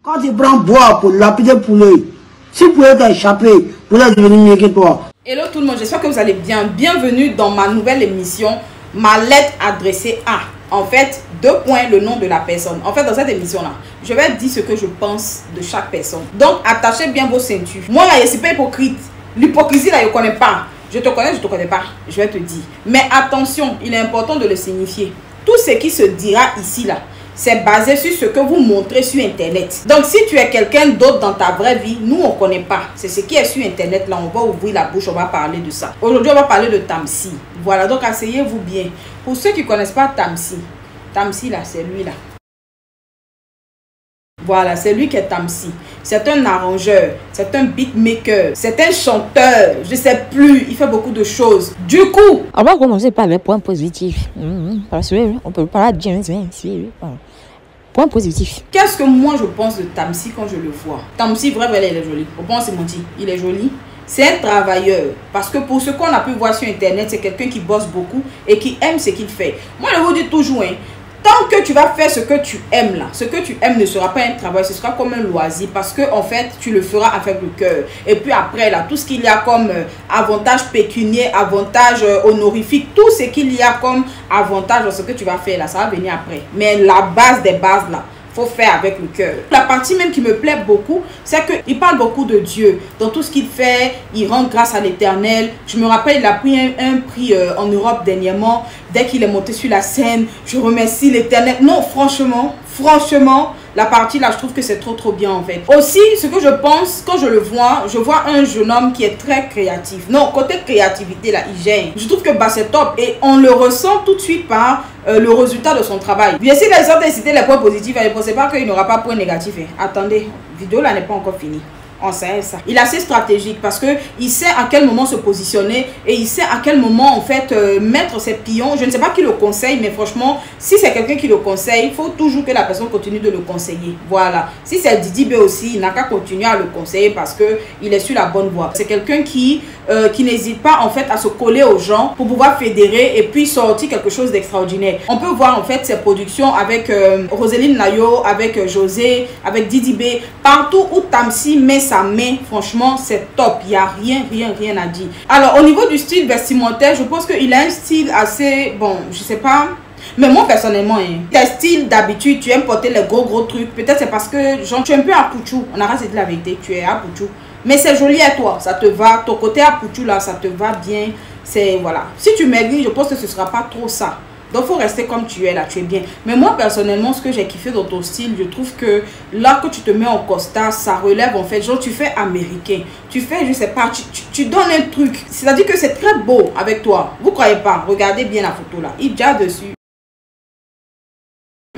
Quand tu prends bois pour lapider poulet, si vous pouvez t'échapper, vous allez devenir mieux que toi. Hello tout le monde, j'espère que vous allez bien. Bienvenue dans ma nouvelle émission, ma lettre adressée à. En fait, 2 points, le nom de la personne. En fait, dans cette émission-là, je vais dire ce que je pense de chaque personne. Donc, attachez bien vos ceintures. Moi, là, je ne suis pas hypocrite. L'hypocrisie, là, je ne connais pas. Je te connais, je ne te connais pas. Je vais te dire. Mais attention, il est important de le signifier. Tout ce qui se dira ici, là, c'est basé sur ce que vous montrez sur Internet. Donc, si tu es quelqu'un d'autre dans ta vraie vie, nous, on ne connaît pas. C'est ce qui est sur Internet. Là, on va ouvrir la bouche, on va parler de ça. Aujourd'hui, on va parler de Tamsi. Voilà, donc asseyez-vous bien. Pour ceux qui ne connaissent pas Tamsi, Tamsi, là, c'est lui, là. Voilà, c'est lui qui est Tamsi. C'est un arrangeur, c'est un beatmaker, c'est un chanteur, je ne sais plus, il fait beaucoup de choses. Du coup, on va commencer par les points positifs. Parce que on peut parler bien. Point positif. Qu'est-ce que moi je pense de Tamsi quand je le vois? Tamsi, vraiment, il est joli. Au point, c'est menti. Il est joli. C'est un travailleur. Parce que pour ce qu'on a pu voir sur Internet, c'est quelqu'un qui bosse beaucoup et qui aime ce qu'il fait. Moi, je vous dis toujours, hein, tant que tu vas faire ce que tu aimes là, ce que tu aimes ne sera pas un travail, ce sera comme un loisir parce que en fait, tu le feras avec le cœur. Et puis après là, tout ce qu'il y a comme avantage pécuniaire, avantage honorifique, tout ce qu'il y a comme avantage dans ce que tu vas faire là, ça va venir après. Mais la base des bases là, faut faire avec le cœur. La partie même qui me plaît beaucoup, c'est qu'il parle beaucoup de Dieu. Dans tout ce qu'il fait, il rend grâce à l'Éternel. Je me rappelle, il a pris un prix en Europe dernièrement. Dès qu'il est monté sur la scène, je remercie l'Éternel. Non, franchement, la partie là, je trouve que c'est trop bien en fait. Aussi, ce que je pense, quand je le vois, je vois un jeune homme qui est très créatif. Non, côté créativité là, il gère. Je trouve que bah, c'est top et on le ressent tout de suite par le résultat de son travail. Bien sûr, les autres citer les points positifs, ne pensez pas qu'il n'aura pas de points négatifs. Attendez, vidéo là n'est pas encore finie. On sait ça. Il est assez stratégique parce que il sait à quel moment se positionner et il sait à quel moment en fait mettre ses pions. Je ne sais pas qui le conseille, mais franchement, si c'est quelqu'un qui le conseille, il faut toujours que la personne continue de le conseiller. Voilà. Si c'est Didi B aussi, il n'a qu'à continuer à le conseiller parce que il est sur la bonne voie. C'est quelqu'un qui n'hésite pas en fait à se coller aux gens pour pouvoir fédérer et puis sortir quelque chose d'extraordinaire. On peut voir en fait ses productions avec Roseline Nayo, avec José, avec Didi B, partout où Tamsi met sa main, franchement c'est top, il n'y a rien à dire. Alors au niveau du style vestimentaire, je pense qu'il a un style assez, bon, je sais pas, mais moi personnellement, tes styles d'habitude, tu aimes porter les gros trucs, peut-être c'est parce que genre, tu es un peu à Pouchou, on a dit la vérité, tu es à Pouchou, mais c'est joli à toi, ça te va, ton côté à Pouchou là, ça te va bien, c'est voilà. Si tu maigris, je pense que ce sera pas trop ça. Donc, il faut rester comme tu es là, tu es bien. Mais moi, personnellement, ce que j'ai kiffé dans ton style, je trouve que là que tu te mets en costard, ça relève en fait. Genre, tu fais américain. Tu fais, je sais pas, tu donnes un truc. C'est-à-dire que c'est très beau avec toi. Vous croyez pas? Regardez bien la photo là. Il déjà dessus.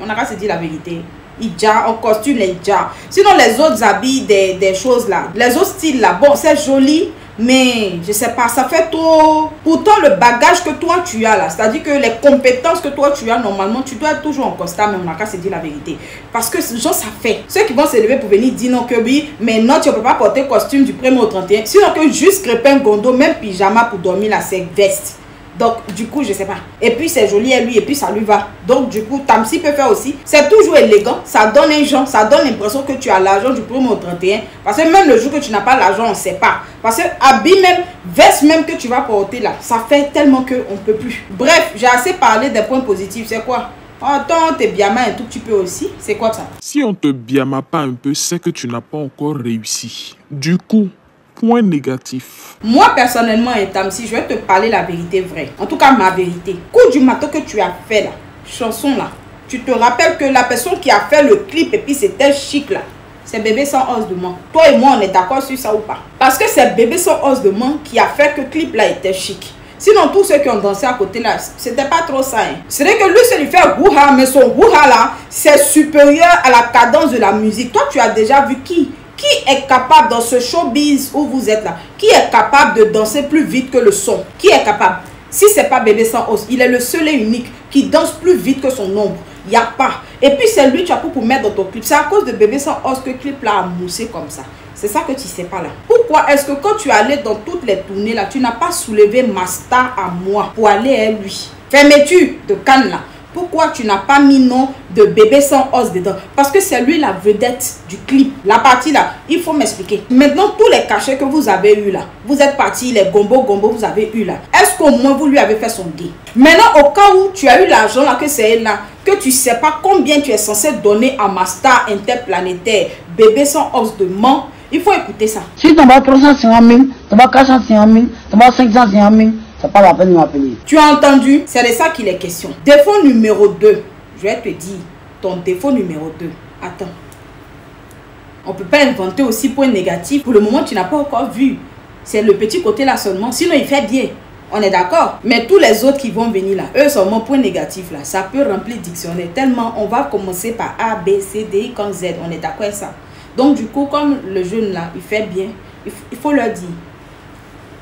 On n'a qu'à se dire la vérité. Hijab, en costume, les hijab. Sinon, les autres habits, des choses là. Les autres styles là, bon, c'est joli. Mais je sais pas, ça fait trop. Pourtant le bagage que toi tu as là, c'est-à-dire que les compétences que toi tu as, normalement tu dois être toujours en costard. Mais on n'a qu'à se dire la vérité, parce que genre ça fait. Ceux qui vont se lever pour venir dire non que oui, mais non, tu ne peux pas porter costume du 1er au 31. Sinon que juste crépin gondo, même pyjama pour dormir là, c'est veste. Donc du coup je sais pas. Et puis c'est joli à lui et puis ça lui va. Donc du coup Tamsi peut faire aussi. C'est toujours élégant. Ça donne un genre. Ça donne l'impression que tu as l'argent du 1er au 31. Parce que même le jour que tu n'as pas l'argent, on ne sait pas. Parce que habit même, veste même que tu vas porter là, ça fait tellement que on peut plus. Bref, j'ai assez parlé des points positifs. C'est quoi? Attends, t'es biama un tout petit peu aussi. C'est quoi ça? Si on te biama pas un peu, c'est que tu n'as pas encore réussi. Du coup, point négatif. Moi personnellement, Tamsi, je vais te parler la vérité vraie. En tout cas, ma vérité. Coup du matin que tu as fait là, chanson là, tu te rappelles que la personne qui a fait le clip et puis c'était chic là, c'est Bébé sans os de main. Toi et moi, on est d'accord sur ça ou pas? Parce que c'est Bébé sans os de main qui a fait que le clip là était chic. Sinon, tous ceux qui ont dansé à côté là, c'était pas trop ça. C'est vrai que lui, c'est lui faire wouha, mais son wouha là, c'est supérieur à la cadence de la musique. Toi, tu as déjà vu qui est capable dans ce showbiz où vous êtes là? Qui est capable de danser plus vite que le son? Qui est capable? Si c'est pas Bébé sans os, il est le seul et unique qui danse plus vite que son ombre. Il n'y a pas. Et puis c'est lui que tu as pour mettre dans ton clip. C'est à cause de Bébé sans os que le clip là a moussé comme ça. C'est ça que tu sais pas là. Pourquoi est-ce que quand tu allais dans toutes les tournées là, tu n'as pas soulevé ma star à moi pour aller à lui? Fermeture de Cannes là. Pourquoi tu n'as pas mis nom de bébé sans os dedans? Parce que c'est lui la vedette du clip. La partie là, il faut m'expliquer. Maintenant, tous les cachets que vous avez eu là, vous êtes partis, les gombo vous avez eu là. Est-ce qu'au moins vous lui avez fait son dé? Maintenant, au cas où tu as eu l'argent là, que c'est elle là, que tu sais pas combien tu es censé donner à ma star interplanétaire, bébé sans os de man, il faut écouter ça. Si tu as 350 000, tu as 450 000, tu as 550 000, c'est pas la peine de m'appeler. Tu as entendu? C'est de ça qu'il est question. Défaut numéro 2. Je vais te dire ton défaut numéro 2. Attends. On ne peut pas inventer aussi point négatif. Pour le moment, tu n'as pas encore vu. C'est le petit côté là seulement. Sinon, il fait bien. On est d'accord? Mais tous les autres qui vont venir là, eux seulement point négatif là. Ça peut remplir dictionnaire. Tellement on va commencer par A, B, C, D, comme Z. On est d'accord avec ça? Donc du coup, comme le jeune là, il fait bien, il faut leur dire.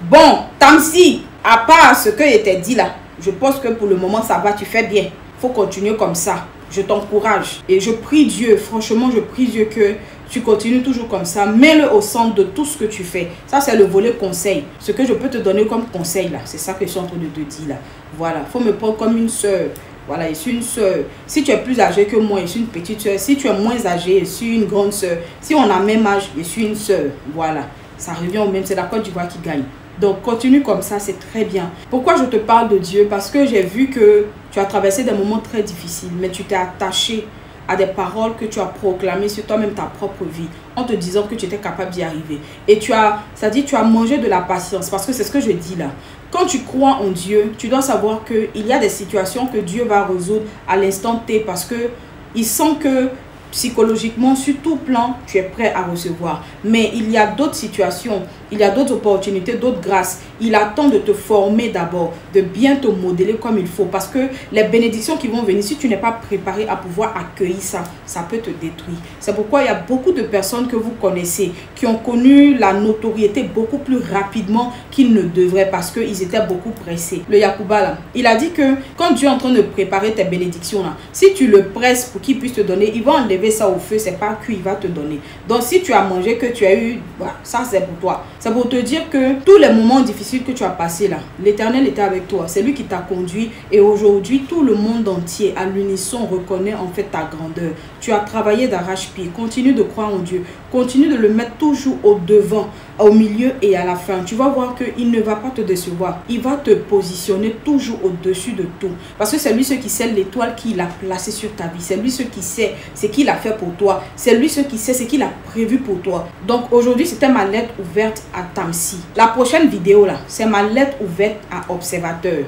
Bon, Tamsi, à part ce que je t'ai dit là, je pense que pour le moment ça va, tu fais bien. Il faut continuer comme ça. Je t'encourage. Et je prie Dieu, franchement, je prie Dieu que tu continues toujours comme ça. Mets-le au centre de tout ce que tu fais. Ça, c'est le volet conseil. Ce que je peux te donner comme conseil là, c'est ça que je suis en train de te dire là. Voilà, il faut me prendre comme une soeur. Voilà, je suis une soeur. Si tu es plus âgée que moi, je suis une petite soeur. Si tu es moins âgée, je suis une grande soeur. Si on a même âge, je suis une soeur. Voilà, ça revient au même. C'est la Côte d'Ivoire qui gagne. Donc, continue comme ça, c'est très bien. Pourquoi je te parle de Dieu? Parce que j'ai vu que tu as traversé des moments très difficiles, mais tu t'es attaché à des paroles que tu as proclamées sur toi-même ta propre vie, en te disant que tu étais capable d'y arriver. Et tu as mangé de la patience, parce que c'est ce que je dis là. Quand tu crois en Dieu, tu dois savoir qu'il y a des situations que Dieu va résoudre à l'instant T, parce que il sent que psychologiquement, sur tout plan, tu es prêt à recevoir. Mais il y a d'autres situations, il y a d'autres opportunités, d'autres grâces. Il attend de te former d'abord, de bien te modeler comme il faut. Parce que les bénédictions qui vont venir, si tu n'es pas préparé à pouvoir accueillir ça, ça peut te détruire. C'est pourquoi il y a beaucoup de personnes que vous connaissez qui ont connu la notoriété beaucoup plus rapidement qu'ils ne devraient parce qu'ils étaient beaucoup pressés. Le Yacouba là, il a dit que quand Dieu est en train de préparer tes bénédictions là, si tu le presses pour qu'il puisse te donner, il va enlever ça au feu, c'est pas cuit, il va te donner. Donc si tu as mangé, que tu as eu, bah, ça c'est pour toi. C'est pour te dire que tous les moments difficiles que tu as passés là, l'Éternel était avec toi. C'est lui qui t'a conduit et aujourd'hui tout le monde entier à l'unisson reconnaît en fait ta grandeur. Tu as travaillé d'arrache-pied. Continue de croire en Dieu. Continue de le mettre toujours au devant, au milieu et à la fin. Tu vas voir qu'il ne va pas te décevoir. Il va te positionner toujours au-dessus de tout. Parce que c'est lui ce qui sait l'étoile qu'il a placée sur ta vie. C'est lui ce qui sait ce qu'il a fait pour toi. C'est lui ce qui sait ce qu'il a prévu pour toi. Donc aujourd'hui, c'était ma lettre ouverte à Tamsi. La prochaine vidéo là, c'est ma lettre ouverte à Observateur.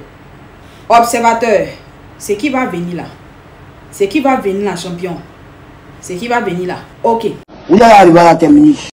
Observateur, c'est qui va venir là? C'est qui va venir là, champion? C'est qui va venir là? Ok. Vous allez arriver à terminer.